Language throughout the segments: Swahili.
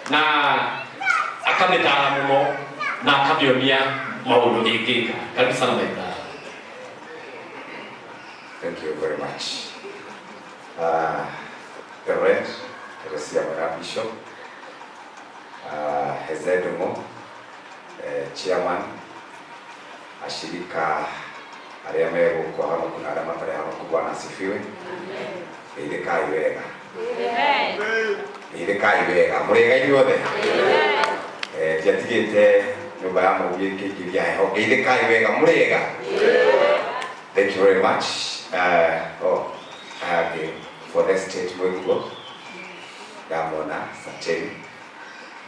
na akametaara muno na akabionia maundu mengika. Karibu sana my brother. Thank you very much. The Rev. Teresa Bishop, Hezedomo, Chairman, ashirika aliamego kwa hama kuna alama pale hama kubwa nasifiwe. Ile kai wega. Ile kai wega. Murega inyothe. Jatigete nyumba ya mubye kikiria heho. Ile kai wega murega. Thank you very much. For the state work. Damona Sateni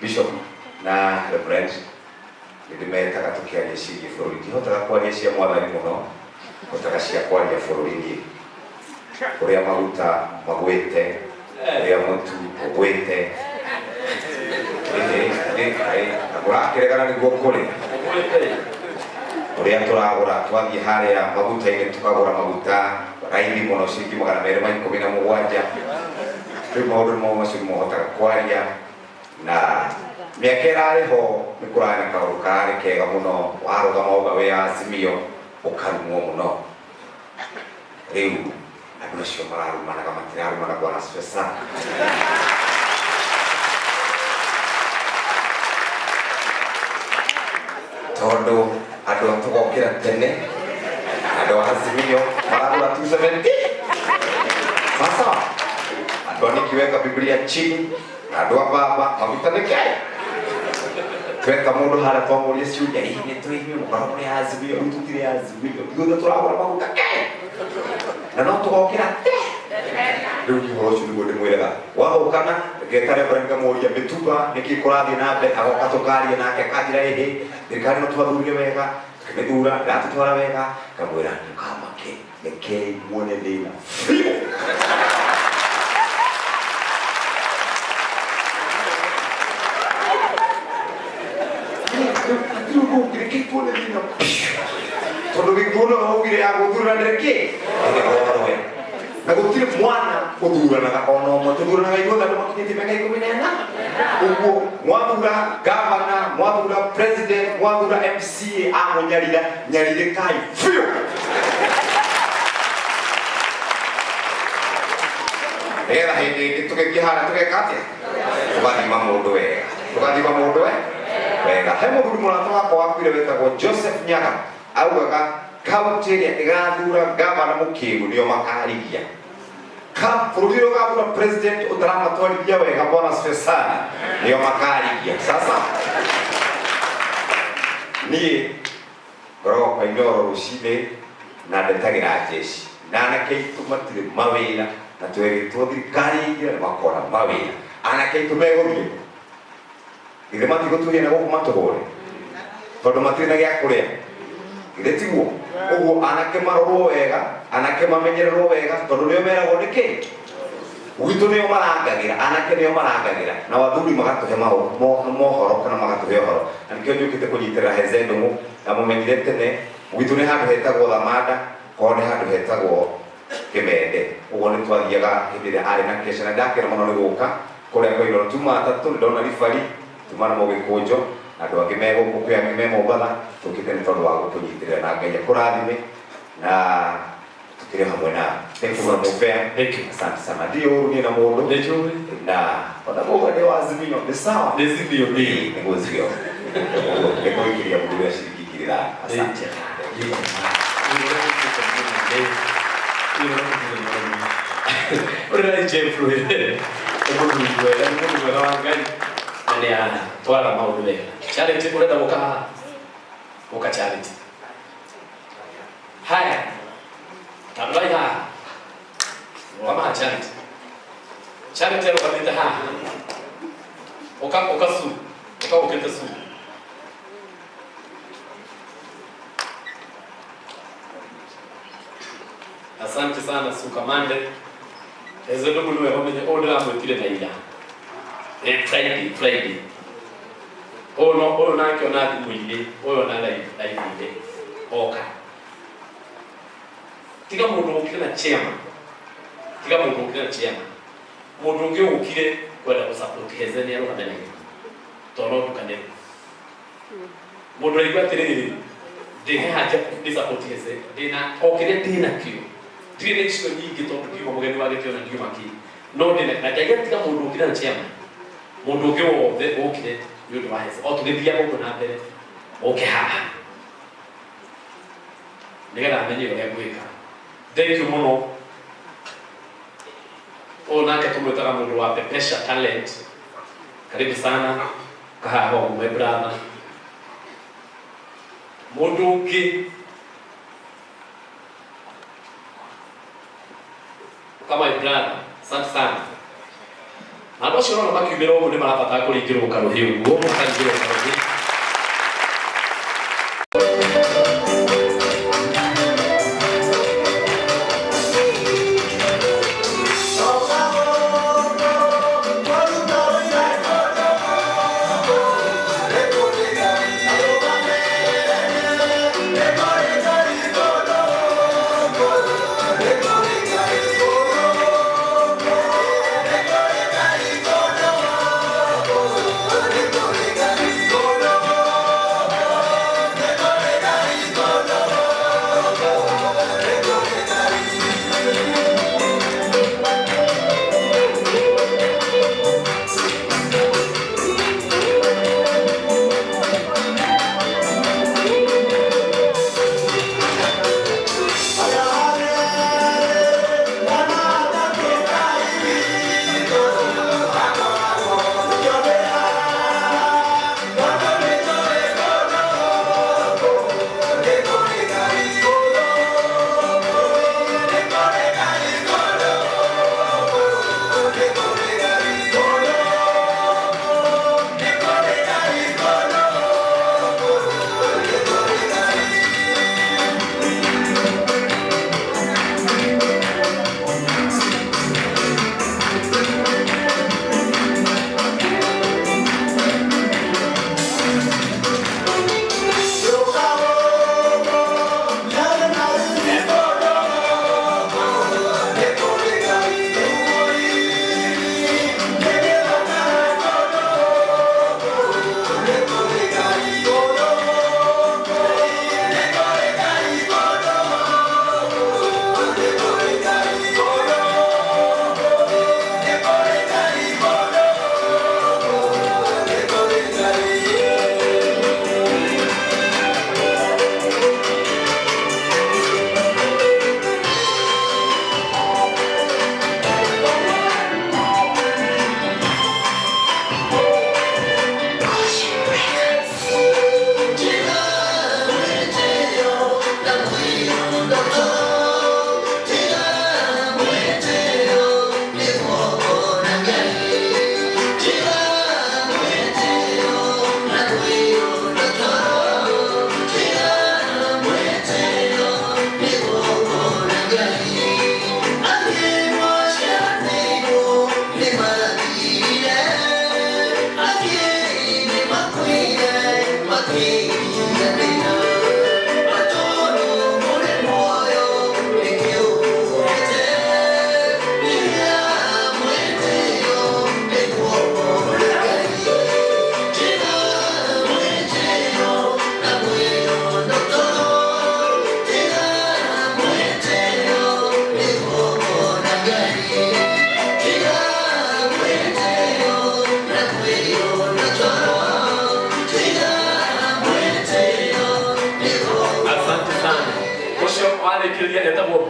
Bishop na Reverend nimetaka tukianyeshia fororidi hotaka kuanyeshia mwana ni muno hotaka shia kwanya fororidi uria maguta magwete uria mutu ogwete agurakĩregana nĩguo kũrĩ uria turagũra twathie haria maguta-inĩ tukagũra maguta raithi mũno ciringi 217 rĩu maũndũ macio mũhotaga kwaria na mĩaka ĩrarĩ ho nĩ kũrarĩ na kaũndũ kararĩ kega mũno warũgama ũga wĩ Azimio ũkarumwo mũno rĩu andũ acio mararumanaga matirarumana Bwana asifiwe sana. Tondũ andũ tũgokĩra tene andũ a Azimio maragũra 270 sasa Bwana kiweka Biblia chini na doa baba maguta nikai tweka mundu hara twamuria ciuria ini twihime mukara muri Azimio tutire Azimio tugo turagura maguta kai na no tugokira riu kihoro ciu niguo ndimwiraga wahukana getare barenga muria mituba nikikurathi na mbe agoka tukaria nake kanjira ihi thirikari no twathurie wega tukimithura ndatutwara wega kamwira ndukamake nekei muone thina Todo vinguno ogire a gudura ndreke na gutire mwana gudura na ono mo gudura na igoda no makiti meka ikuminena ugo mwadura governor mwadura president mwadura MCA amonyarira nyarire kai fio era hindi tukekihara tukekate tubadi mamundu wega tubadi mamundu wega hemo gudu mulato wako wakwire wetagwo Joseph Nyaga augaga kaunti ĩrĩa ĩgathura gavana mũkĩgu nĩo makarigia bũrũri ũyũ ũgathura president ũtaramatwarithia wega Bwana asifiwe sana nĩo makarigia sasa niĩ ngoragwo kwa Inooro rũcinĩ na ndetagĩra jeshi na anake aitũ matirĩ mawĩra na twĩrĩtwo thirikari ingĩ nĩ makona mawĩra anake aitũ megũthiĩ githĩ matigũturia na gũkũ matũhũre tondũ matirĩ na gĩa kũrĩa githĩ tiguo ũguo anake marorwo wega anake mamenyererwo wega tondũ nĩo meragwo nĩkĩ gwitũ nĩo marangagĩra anake nĩo marangagĩra na wathuri magatũhe mohoro kana magatũhe ũhoro na nĩkĩo njũkĩte kũnyitĩrĩra Hezedomu na mũmenyire tene gwitũ nĩ handũ hetagwo Thamanda korwo nĩ handũ hetagwo Kĩmende ũguo nĩ twathiaga hĩndĩ ĩrĩa arĩ na kesha na ndakĩra mũno nĩ gũka kũrĩa kwa Inooro tuma atatũ ndona ribari tumana mũgĩkũnjo andũ angĩ megũkũ kwĩ angĩ me Mombatha tũkĩte nĩ tondũ wa gũtũnyitĩrĩra na Ngai akũrathime na tukĩrĩ hamwe na thank you for fair thank you asante sana ndio ũrugie na mũndũ nĩjũĩ na ona mũga nĩ wa Azimio nĩ sawa nĩ Azimio nĩ gũzio nĩkũingĩria mũndũ ũrĩa cirikikirĩra asante ora Jeff Ruiz mũndũ wa Ngai nĩ ana twara maũndũ wega charity ũrenda gũka charity haya tabla ya kama charity leo kabisa haha ukenda su asante sana su kamande ezo ndo mwe homenye order amwe kile na ila Friday ono nake onati mwinde oyo na live oka tiga mundu ukire na chairman mundu unge ukire kwenda kusupport Hezeni yaro kabene toro tukane mundu igwa tiriri ndege haja support hese dina okire dina kio tire expo nyingi tondu kiuma mugeni wa gitio na ndio maki no dina na ndege tika mundu ukira na chema mundu ungi wothe ukire yundu wa hese o tugithia guko na mbere oke haha nigetha amenye uria gwika thank you muno onake tumwitaga mundu wa Pepesha Talent karibu sana kahawa my brother mundu ungi kama my brother asante sana na ndo shirona makiumira uguo ni marabata kuringirwo karuhi uguo makaringirwo karuhi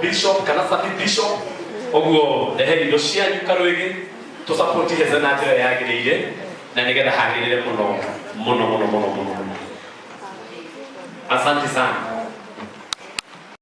Bishop kana saki bishop oguo ehe indo cia nyukaruigi to support heze na njira yagirire na nigetha hagirire muno asante sana